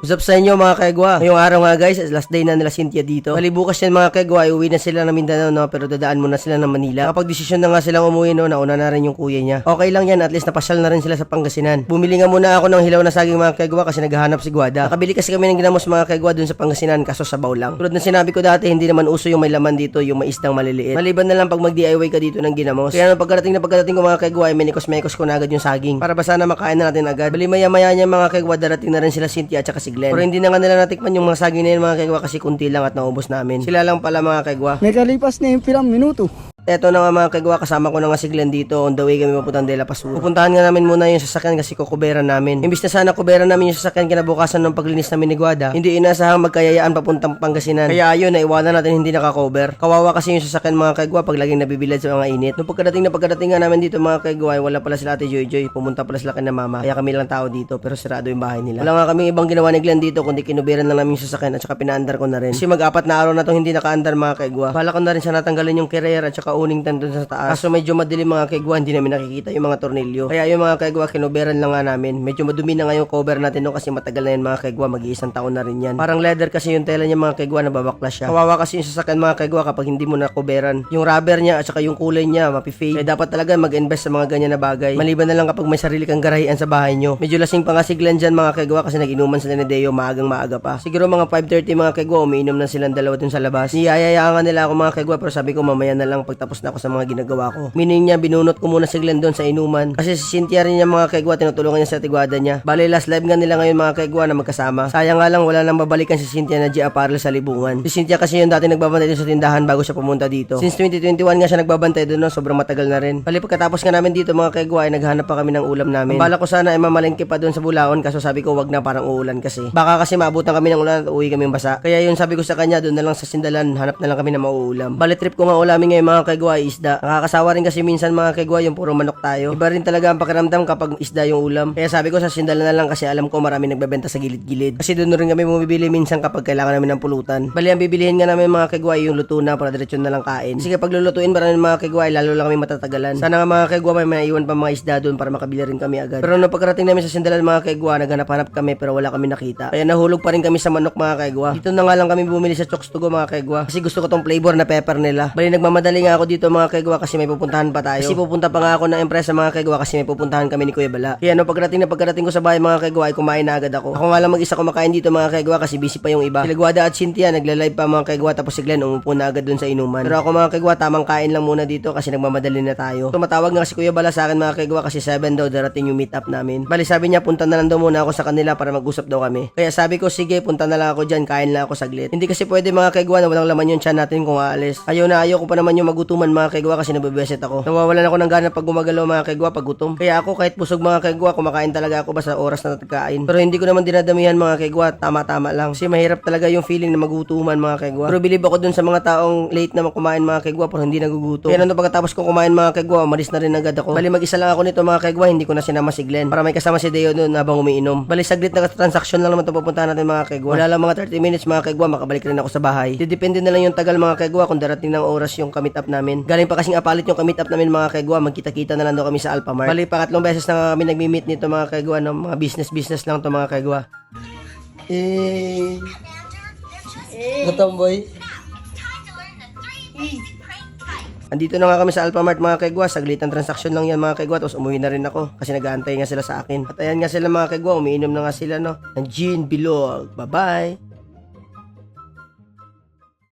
Usap sa inyo mga kegwa. Ngayong araw nga guys, last day na nila Cynthia dito. Bali bukas yan mga kegwa, uwi na sila ng Mindanao no, pero dadaan muna sila ng Manila. Kapag desisyon na nga silang umuwi no, nauna na rin yung kuya niya. Okay lang yan, at least napasyal na rin sila sa Pangasinan. Bumili nga muna ako ng hilaw na saging mga kegwa kasi naghahanap si Guada. Nakabili kasi kami ng ginamos mga kegwa dun sa Pangasinan kaso sabaw lang. Tulad na sinabi ko dati, hindi naman uso yung may laman dito, yung may isdang maliliit. Maliban na lang pag mag-DIY ka dito ng ginamos. Kaya nung pagkarating ko mga kegwa, ay menikos-mekos ko na agad yung saging para basta na makain na natin agad. Bali maya-maya niya mga kegwa, darating na rin sila Cynthia at saka si Glenn. Pero hindi na nga nila natikman yung mga saging na yun mga kegwa kasi kunti lang at naubos namin. Sila lang pala mga kegwa. Nakalipas na yung pilang minuto. Eto na nga mga kegwa, kasama ko na nga si Glenn dito. On the way kami papuntang De La Paz Sur. Pupuntahan nga namin muna yung sasakyan kasi kukuberan namin. Imbis na sana kuberan namin yung sasakyan kinabukasan ng paglinis namin ni Guada, hindi inasahang magkayayaan papuntang Pangasinan. Kaya ayun, naiwanan natin hindi nakakover. Kawawa kasi yung sasakyan mga kegwa pag laging nabibilad sa mga init. Nung pagkadating nga namin dito mga kegwa, wala pala sila Ate Joy Joy. Pumunta pala sila kina mama. Kaya kami lang tao dito pero sirado yung bahay nila. Wala nga kami ibang ginawa ni Glenn dito kundi kinuberan lang namin yung sasakyan at saka pinaandar ko na rin. Kasi mag-apat na araw na tong hindi nakaandar mga kegwa. Bala ko na rin siya natanggalin yung carrier at saka uning tandon sa kaso medyo madilim mga kegwa, hindi namin nakikita yung mga tornilyo. Kaya yung mga kegwa, kinuberan lang nga namin. Medyo madumi na nga yung cover natin no kasi matagal na yan mga kegwa, mag-iisang taon na rin yan. Parang leather kasi yung tela niya mga kegwa, nababaklas siya. Kawawa kasi yung sasakyan mga kegwa kapag hindi mo na coveran. Yung rubber niya at saka yung kulay niya, mapifade. Kaya dapat talaga mag-invest sa mga ganyan na bagay. Maliban na lang kapag may sarili kang garahian sa bahay nyo. Medyo lasing pa nga si Glenn dyan mga kegwa kasi nag-inuman sila ni Deo maagang maaga pa. Siguro mga 5:30 mga kegwa, umiinom na silang dalawa dun sa labas. Niyayayaan nga nila ako mga kegwa pero sabi ko mamaya na lang pagtapos na ako sa mga ginagawa ko. Meaning niya, binunot ko muna si Glenn doon sa inuman. Kasi si Cynthia rin niya mga kegwa, tinutulungan niya sa tigwada niya. Bale, last live nga nila ngayon mga kegwa na magkasama. Sayang nga lang, wala nang babalikan si Cynthia na G Apparel sa libungan. Si Cynthia kasi yung dati nagbabantay doon sa tindahan bago siya pumunta dito. Since 2021 nga siya nagbabantay doon, no? Sobrang matagal na rin. Bale, pagkatapos nga namin dito mga kegwa, ay naghanap pa kami ng ulam namin. Ang bala ko sana ay mamalengke pa doon sa Bulaon, kaso sabi ko wag na, parang uulan kasi. Baka kasi maabutan kami ng ulan at uwi kaming basa. Kaya yun sabi ko sa kanya, doon na lang sa Sindalan, hanap na lang kami na mauulam. Bale, trip ko nga ulamin ngayon mga kegwa ay isda. Nakakasawa rin kasi minsan mga kegwa yung puro manok tayo. Iba rin talaga ang pakiramdam kapag isda yung ulam. Kaya sabi ko sa Sindalan na lang kasi alam ko marami nagbebenta sa gilid-gilid. Kasi doon rin kami bumibili minsan kapag kailangan namin ng pulutan. Bali ang bibilihin nga namin mga kegwa yung luto na para diretso na lang kain. Kasi kapag lulutuin para mga kegwa lalo lang kami matatagalan. Sana nga mga kegwa may maiwan pa mga isda doon para makabili rin kami agad. Pero nung pagkarating namin sa Sindalan mga kegwa, naghanap-hanap kami pero wala kami nakita. Kaya nahulog pa rin kami sa manok mga kegwa. Dito na nga lang kami bumili sa Chokes to Go mga kegwa. Kasi gusto ko tong flavor na pepper nila. Bali nagmamadali nga ako dito mga kegwa kasi may pupuntahan pa tayo. Kasi pupunta pa nga ako ng empresa mga kegwa kasi may pupuntahan kami ni Kuya Bala. Kaya no pagkarating ko sa bahay mga kegwa ay kumain na agad ako. Ako nga lang mag-isa kumakain dito mga kegwa kasi busy pa yung iba. Sila Guada at Cynthia nagla-live pa mga kegwa tapos si Glenn umupo na agad dun sa inuman. Pero ako mga kegwa tamang kain lang muna dito kasi nagmamadali na tayo. Tumatawag nga si Kuya Bala sa akin mga kegwa kasi 7 daw darating yung meet up namin. Bali sabi niya punta na lang daw muna ako sa kanila para mag-usap daw kami. Kaya sabi ko sige punta na lang ako dyan, kain lang ako saglit. Hindi kasi pwede mga kegwa na walang laman yung tiyan natin kung aalis. Ayaw ko pa naman yung magutuman mga kegwa kasi nabebeset ako. Nawawalan ako ng gana pag gumagalaw mga kegwa pag gutom. Kaya ako kahit busog mga kegwa, kumakain talaga ako basta oras na nagkain. Pero hindi ko naman dinadamihan mga kegwa, tama-tama lang. Kasi mahirap talaga yung feeling na magutuman mga kegwa. Pero bilib ako dun sa mga taong late na kumain mga kegwa pero hindi nagugutom. Kaya nung pagkatapos ko kumain mga kegwa, umalis na rin agad ako. Bali mag-isa lang ako nito mga kegwa, hindi ko na sinama si Glenn para may kasama si Deo dun habang umiinom. Bali saglit na transaction lang naman ito pupuntahan natin mga kegwa. Wala lang mga 30 minutes mga kegwa, makabalik rin ako sa bahay. Depende na lang yung tagal mga kegwa kung darating ng oras yung kamit up namin. Galing pa kasing apalit yung kamit up namin mga kegwa, magkita-kita na lang daw kami sa Alphamart. Bali pangatlong beses na kami nagmi-meet nito mga kegwa, no? Mga business lang to mga kegwa. Gatomboy. Andito na nga kami sa Alphamart mga kegwa, saglitan transaction lang yan mga kegwa, tapos umuwi na rin ako kasi nag-aantay nga sila sa akin. At ayan nga sila mga kegwa, umiinom na nga sila no ng gin bilog. Bye bye.